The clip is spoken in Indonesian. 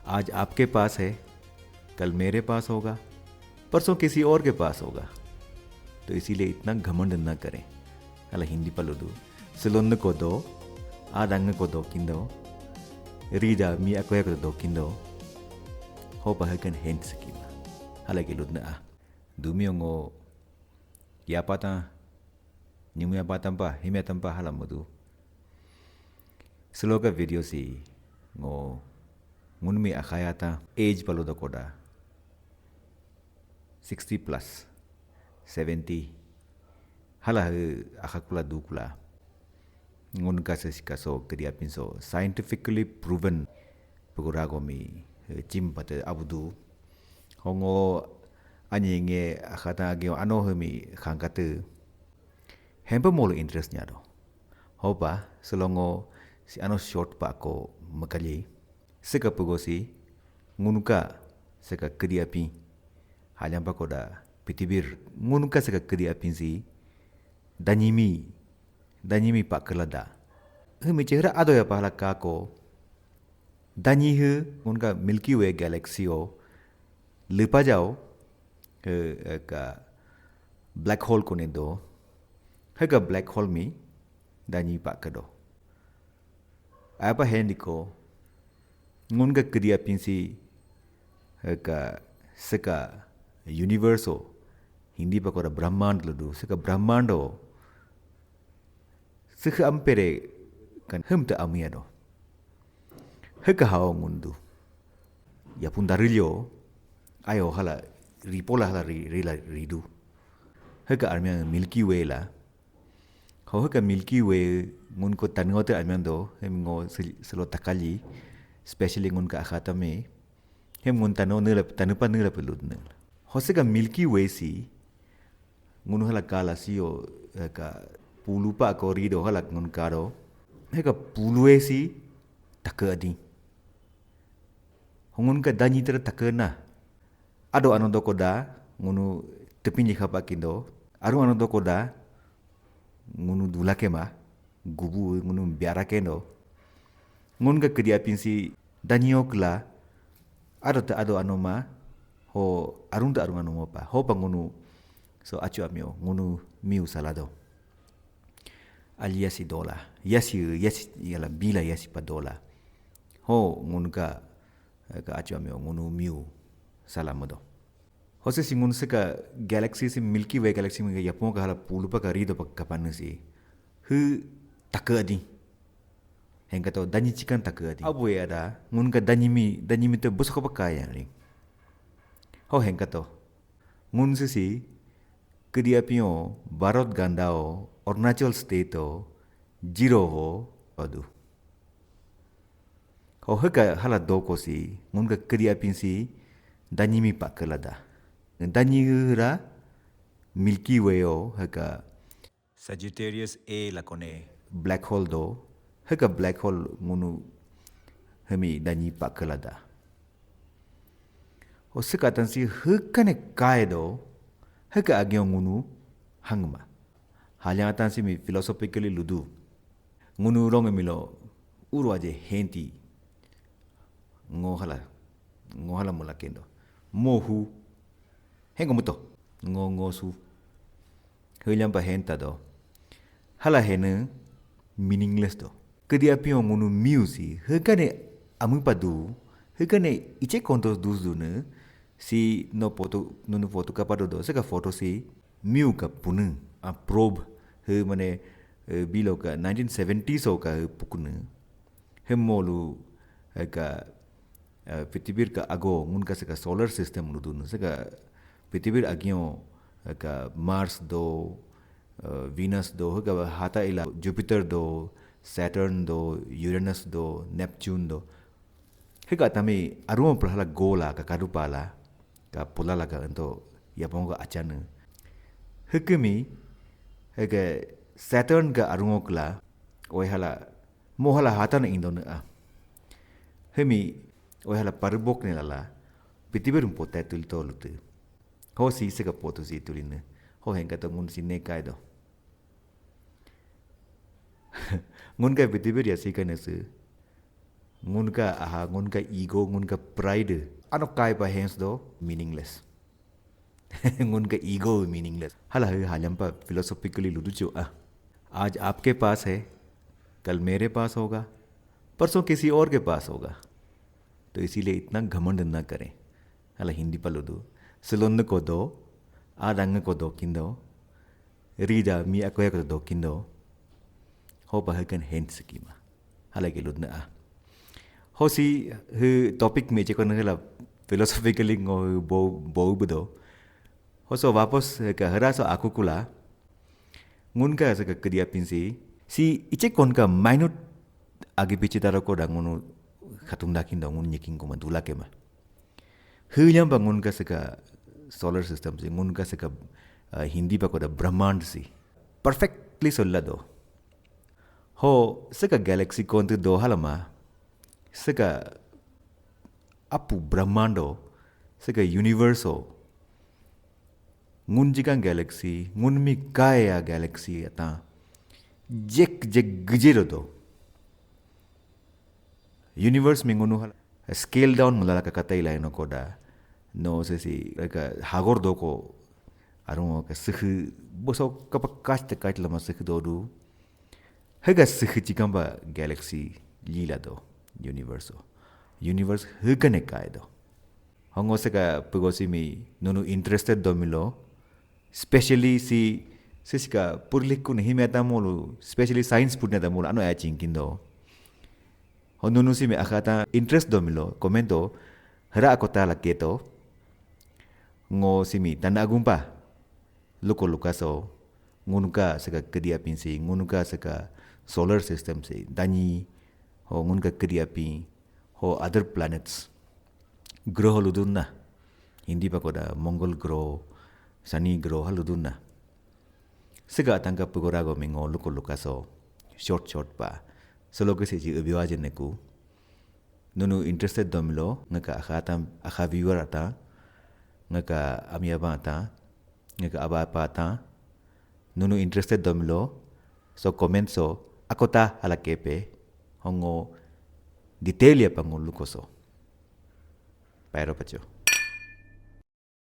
आज आपके पास है, कल मेरे पास होगा, परसों किसी और के पास होगा। तो इसीलिए इतना घमंड न करें। अला हिंदी पलुदु सिलोंद को दो, आदंग को दो किंदो, रीजा मी अकोया को दो किंदो, हो पहकन हेंट सकीमा। अला गिलुदना आ दुमियोंगो या पाता निमुया पाtampa himya tampa halam mudu sloga video si ngo ngunmi akhayata age paluda koda 60 plus 70 hala akhakula dukula ngun kasa sikaso kedia pinso scientifically proven pagurago mi chim pate abudu hongo anyenge akhata gyo ano hemi khangkate hempa molo interestnya do hopa selongo si ano short pa ko makali seka pugosi ngunuka seka kedia pi halyam pa koda pitibir ngunuka seka kedia pi si danyimi pa kelada hemi chehra ado ya pahala ka ko danyi hu ngunuka Milky Way galaxy o lepa jao ka black hole ko ne do hega black hole mi danyi pak kado apa hendiko ngun ga kedia pinsi hega seka universe hindi pa kora brahmand ludu seka brahmando seka ampere kan hemta amiado hega hao ngundu ya pun darilyo ayo hala ripola hala ridu hega armian Milky Way la Kau heka Milky Way ngun ko tango te amendo hem ngo selo takali especially ngun ka akhata me hem ngun tano nela tanupa nela peludna hoseka Milky Way si ngun hala kala si o ka pulupa ko rido hala ngun karo heka pulue si takadi ngun ka danyi ter takena ado anondo koda ngunu tepinji khapa kindo aru anondo koda ngunu dula kema gubu ngunu biara kendo ngun ga kedia pinsi danio kla ado anoma ho arunda arunga no pa ho pangunu so achu amio ngunu miu salado alias dola yasi yala bila yasi pa dola ho ngun ga achu amio ngunu miu salamado Hose singun seka galaxy si Milky Way galaxy mi yapon ka hala pulu pa kari do pa kapan si hu takadi henga to danyi chikan takadi abu ya da ngun ka danyi mi to bus ko pa kaya ri ho henga to ngun si kedia pio Barot Gandao Arunachal state o zero ho adu ho heka hala do ko si ngun ka kedia pin si danyi mi pa kelada danyi ra Milky Way o heka Sagittarius A lakone black hole do heka black hole ngunu hemi danyi pakalada o sekatan si hekane kai do heka agyo ngunu hangma halyatan si mi philosophically ludu ngunu rong milo uro aje henti ngohala mulakendo mohu hengo muto ngosu heliam pa henta do hala hene meaningless do kedia pio ngunu music hekane amu padu hekane iche kontos dus du ne si no foto ka padu do seka foto si miu ka punu a probe he mane bilo ka 1970s o ka pukune he molu ka pitibir ka ago ngun ka seka solar system lu du seka pitibir agyo ka Mars do Venus do ka hata ila Jupiter do Saturn do Uranus do Neptune do heka tami aruma prahala gola ka kadupala ka pulala ka ento yapong ka achana hekemi heka Saturn ka aruma kla oi hala mohala hata na indona a hemi oi hala parbok ne lala pitibir un potatul tolute ho si seka poto si tulina ho henga to ngun sinne kai do ngun ka pitibir ya si kana se ngun ka aha ngun ka ego ngun ka pride ano kai pa hens do meaningless ngun का ego meaningless हाला हालम पर फिलोसॉफिकली लुदुचो आज आपके पास है कल मेरे पास होगा परसों किसी और के पास होगा तो इसीलिए इतना घमंड न करें हाला हिंदी पर लुदु सेलोन को दो आदंग को दो किंदो रीदा मी ako ko do kindo ho pa hakan hen skima hala ke ludna ho si hu topic me che ko na philosophically ngo bo budo ho so वापस का हरा सो आकु कुला ngun ka sa kediya pinsi si iche kon ka minute agi pichi taro ko dangun khatung dakin dangun nyiking ko mandula ke ma hilyam bangun ka sa solar system si ngun ka sa hindi pa ko da brahmand si perfectly solla do ho sa galaxy kon tu do halama sa apu brahmando sa universe ngun jikan galaxy ngun mi kaya galaxy ata jek gjero do universe mi ngunu scale down mulala ka katai lai no koda no se si ka hagor do ko aru ka sikh boso ka pakast kait lama sikh do du hega sikh jikam ba galaxy lila do universe hegane kai do hongo se ka pugosi mi nunu interested do milo especially si sisika purlik ko nahi meta molo especially science putne da molo ano ya chinkindo honunu si me akata interest do milo komento hara akota la keto ngo si mi tanda gumpa luko lukaso ngunuka saka kedia pinsi ngunuka saka solar system se dani ho ngunka kedia pi ho other planets groho ludunna hindi pa koda mongol groho Sani grow haluduna. Sega tangka pugorago mingo luko lukaso short pa. Solo ke si ubiwaje neku. Nunu interested domlo ngaka akha viewer ata ngaka amiaba ata ngaka aba ata nunu interested domlo so comment so akota ala kepe hongo detail ya pango lukoso. Pero pacho.